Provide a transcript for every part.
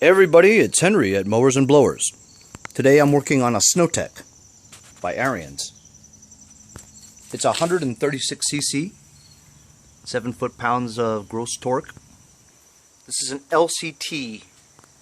Hey everybody, it's Henry at Mowers and Blowers. Today I'm working on a Snotek by Ariens. It's 136cc, 7 foot-pounds of gross torque. This is an LCT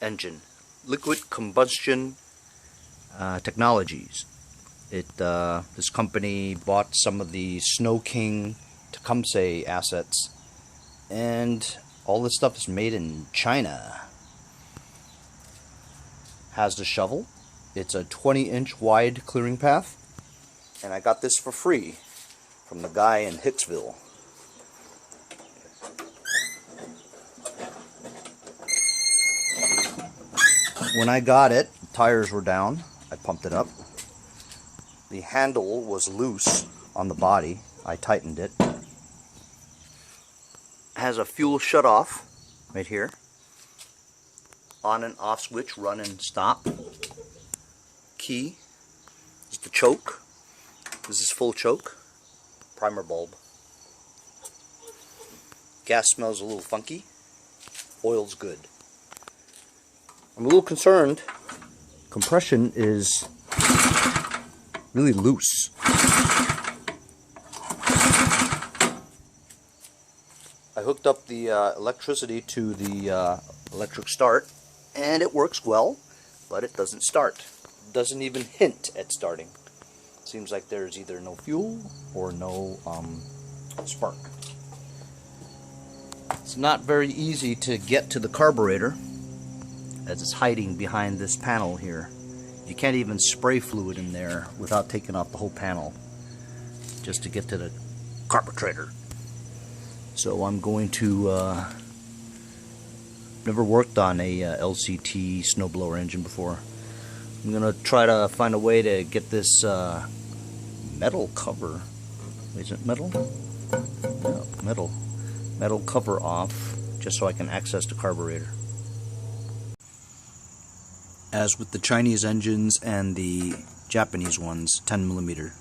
engine, liquid combustion technologies. This company bought some of the Snow King Tecumseh assets, and all this stuff is made in China. Has the shovel. It's a 20-inch wide clearing path, and I got this for free from the guy in Hicksville. When I got it, the tires were down. I pumped it up. The handle was loose on the body. I tightened it. It has a fuel shutoff right here. On and off switch, run and stop. Key is the choke. This is full choke. Primer bulb. Gas smells a little funky. Oil's good. I'm a little concerned. Compression is really loose. I hooked up the electricity to the electric start, and it works well, but it doesn't start. It doesn't even hint at starting. Seems like there's either no fuel or no spark. It's not very easy to get to the carburetor, as it's hiding behind this panel here. You can't even spray fluid in there without taking off the whole panel just to get to the carburetor. So I'm going to never worked on a LCT snowblower engine before. I'm gonna try to find a way to get this metal cover. Is it metal? No, metal cover off, just so I can access the carburetor. As with the Chinese engines and the Japanese ones, 10mm.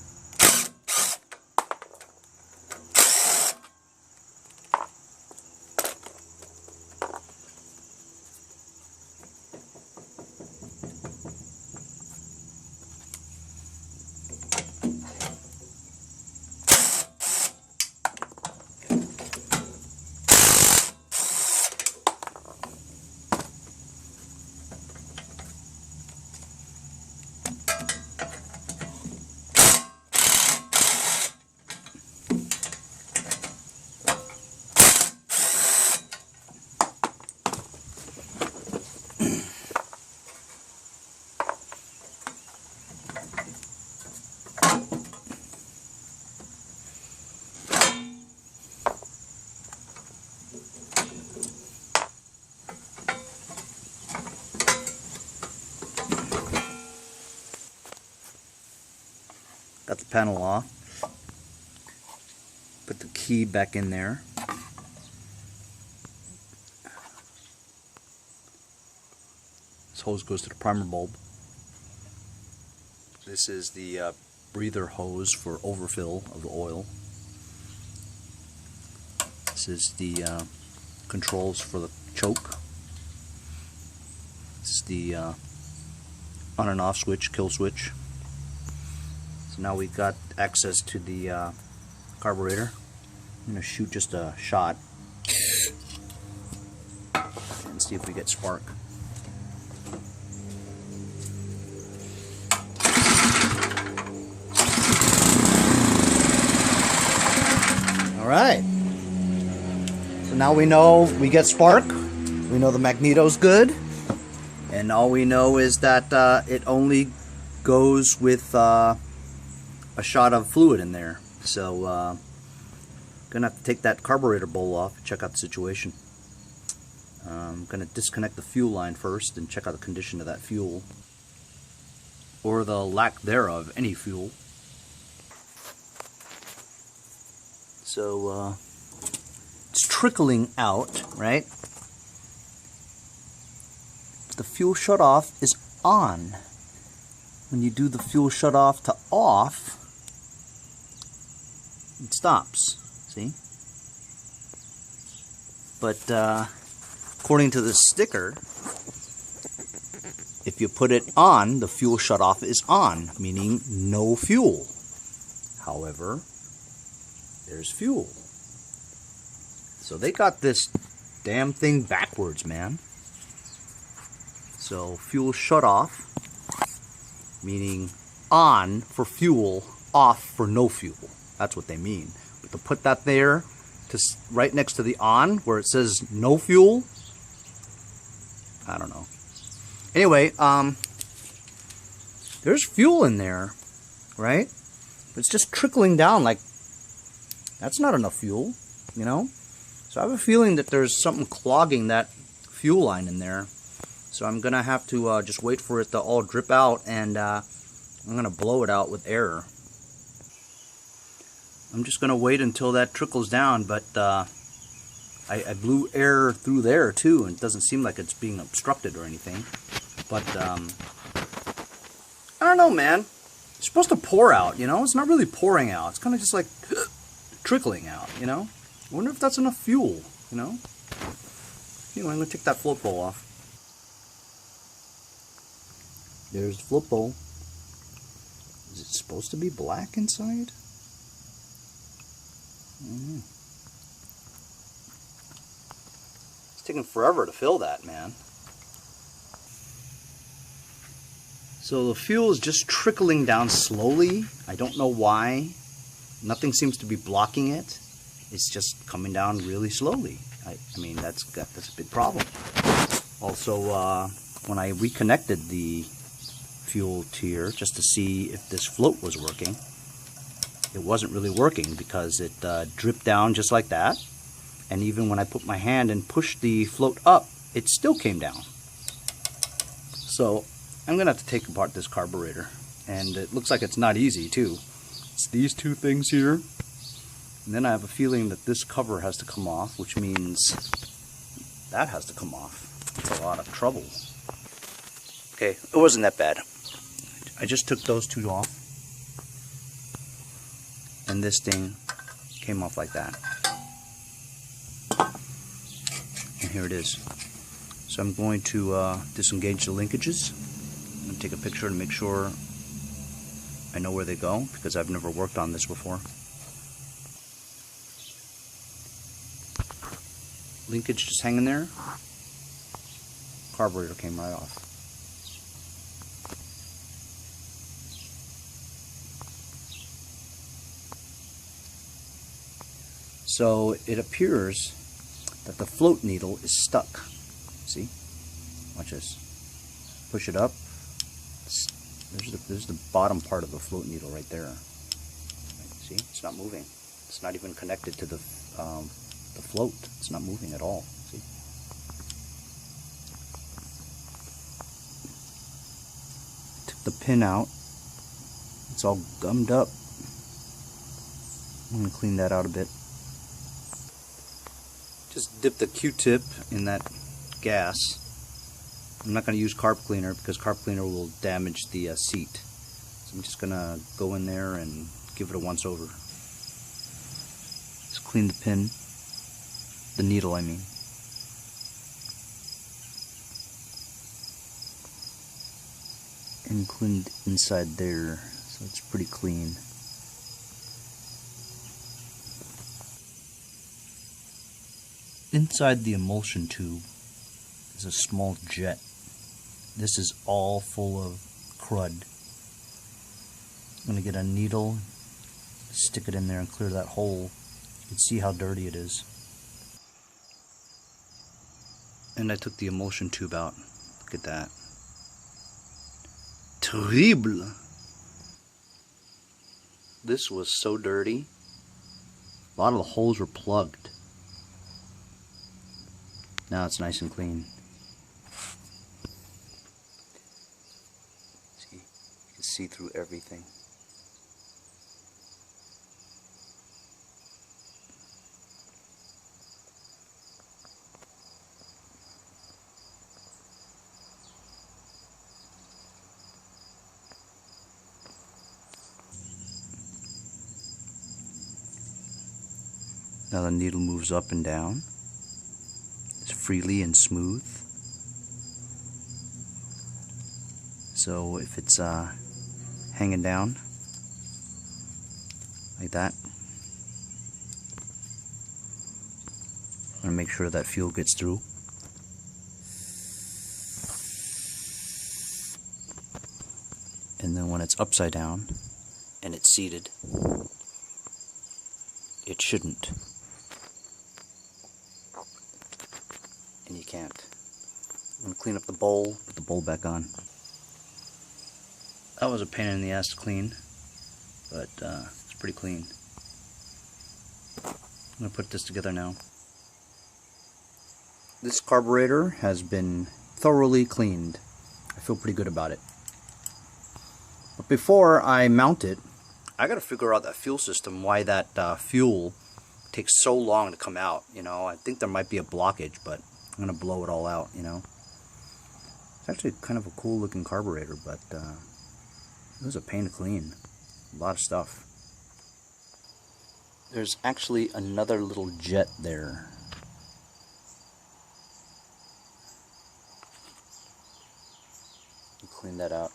Got the panel off. Put the key back in there. This hose goes to the primer bulb. This is the breather hose for overfill of the oil. This is the controls for the choke. This is the on and off switch, kill switch. So now we've got access to the carburetor. I'm going to shoot just a shot and see if we get spark. Alright, so now we know we get spark, we know the magneto's good, and all we know is that it only goes with a shot of fluid in there. So gonna have to take that carburetor bowl off and check out the situation. I'm gonna disconnect the fuel line first and check out the condition of that fuel, or the lack thereof, any fuel. So it's trickling out, right? The fuel shutoff is on. When you do the fuel shutoff to off, it stops. See? But according to the sticker, If you put it on, the fuel shutoff is on, meaning no fuel. However, there's fuel. So they got this damn thing backwards, man. So fuel shutoff, meaning on for fuel, off for no fuel. That's what they mean. But to put that there, right next to the on, where it says no fuel, I don't know. Anyway, there's fuel in there, right? But it's just trickling down like, that's not enough fuel, you know? So I have a feeling that there's something clogging that fuel line in there. So I'm going to have to just wait for it to all drip out, and I'm going to blow it out with air. I'm just going to wait until that trickles down, but I blew air through there too, and it doesn't seem like it's being obstructed or anything. But I don't know, man. It's supposed to pour out, you know? It's not really pouring out. It's kind of just like trickling out, you know? I wonder if that's enough fuel, you know? Anyway, I'm going to take that float bowl off. There's the float bowl. Is it supposed to be black inside? I don't know. It's taking forever to fill that, man. So the fuel is just trickling down slowly. I don't know why. Nothing seems to be blocking it. It's just coming down really slowly. I mean, that's a big problem. Also, when I reconnected the fuel tier just to see if this float was working, it wasn't really working because it dripped down just like that. And even when I put my hand and pushed the float up, it still came down. So I'm going to have to take apart this carburetor. And it looks like it's not easy too. It's these two things here. And then I have a feeling that this cover has to come off, which means that has to come off. It's a lot of trouble. Okay, it wasn't that bad. I just took those two off. And this thing came off like that. And here it is. So I'm going to disengage the linkages. I'm going to take a picture to make sure I know where they go, because I've never worked on this before. Linkage just hanging there. Carburetor came right off. So it appears that the float needle is stuck. See? Watch this. Push it up. There's the bottom part of the float needle right there. See? It's not moving. It's not even connected to the float. It's not moving at all. See? Took the pin out. It's all gummed up. I'm going to clean that out a bit. Just dip the Q-tip in that gas. I'm not going to use carb cleaner because carb cleaner will damage the seat. So I'm just going to go in there and give it a once over. Just clean the pin. The needle, I mean. And cleaned inside there, so it's pretty clean. Inside the emulsion tube is a small jet. This is all full of crud. I'm going to get a needle, stick it in there and clear that hole. You can see how dirty it is. And I took the emulsion tube out. Look at that. Terrible. This was so dirty. A lot of the holes were plugged. Now it's nice and clean. See, you can see through everything. Now the needle moves up and down. It's freely and smooth. So if it's hanging down like that, I'm gonna make sure that fuel gets through. And then when it's upside down and it's seated, it shouldn't. And you can't. I'm gonna clean up the bowl, put the bowl back on. That was a pain in the ass to clean, but it's pretty clean. I'm gonna put this together now. This carburetor has been thoroughly cleaned. I feel pretty good about it. But before I mount it, I gotta figure out that fuel system, why that fuel takes so long to come out. You know, I think there might be a blockage, but I'm gonna blow it all out, you know. It's actually kind of a cool looking carburetor, but it was a pain to clean. A lot of stuff. There's actually another little jet there. Clean that out.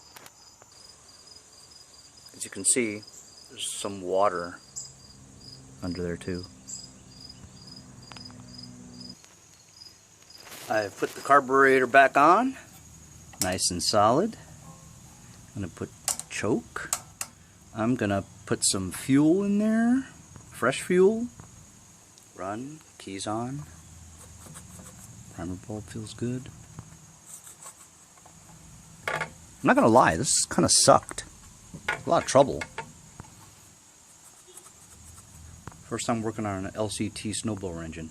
As you can see, there's some water under there too. I've put the carburetor back on, nice and solid. I'm gonna put choke. I'm gonna put some fuel in there, fresh fuel. Run, keys on. Primer bulb feels good. I'm not gonna lie, this kind of sucked. A lot of trouble. First time working on an LCT snowblower engine.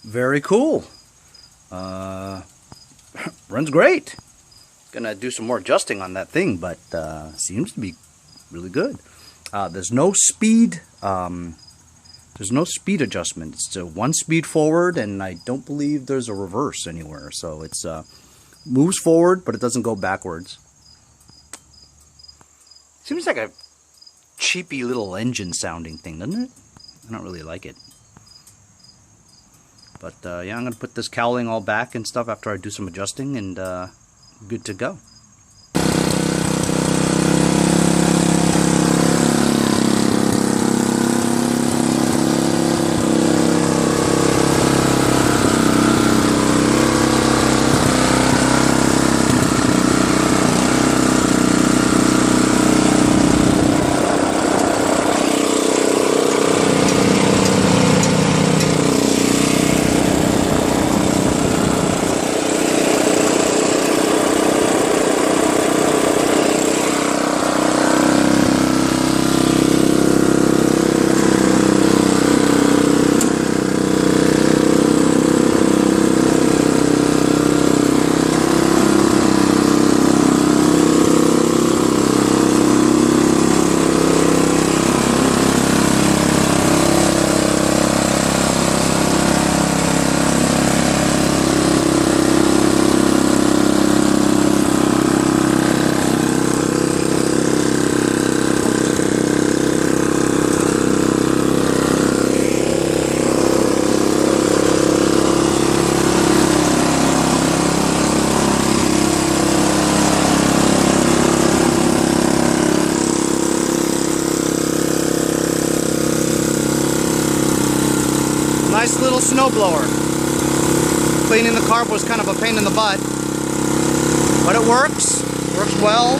Very cool. Runs great. Gonna do some more adjusting on that thing, but seems to be really good. There's no speed. There's no speed adjustment. It's one speed forward, and I don't believe there's a reverse anywhere. So it's moves forward, but it doesn't go backwards. Seems like a cheapy little engine sounding thing, doesn't it? I don't really like it. But yeah, I'm going to put this cowling all back and stuff after I do some adjusting, and good to go. little snowblower. Cleaning the carb was kind of a pain in the butt, but it works well.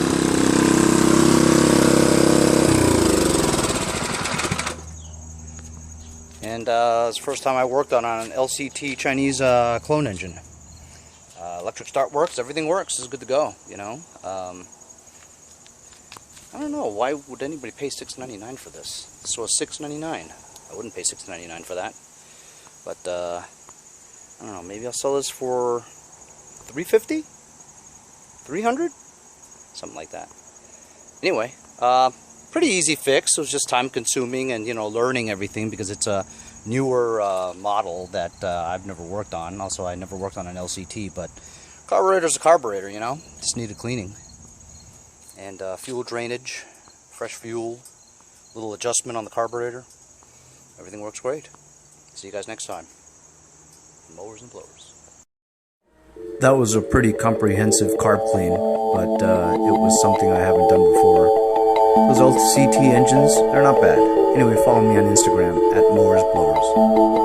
And it's the first time I worked on an LCT Chinese clone engine. Electric start works, everything works, it's good to go, you know. I don't know, why would anybody pay $6.99 for this? This was $6.99. I wouldn't pay $6.99 for that. But, I don't know, maybe I'll sell this for $350? $300? Something like that. Anyway, pretty easy fix. It was just time consuming and, you know, learning everything because it's a newer model that I've never worked on. Also, I never worked on an LCT, but carburetor's a carburetor, you know, just needed cleaning. And fuel drainage, fresh fuel, little adjustment on the carburetor. Everything works great. See you guys next time. Mowers and blowers. That was a pretty comprehensive carb clean, but it was something I haven't done before. Those LCT engines, they're not bad. Anyway, follow me on Instagram at Mowers Blowers.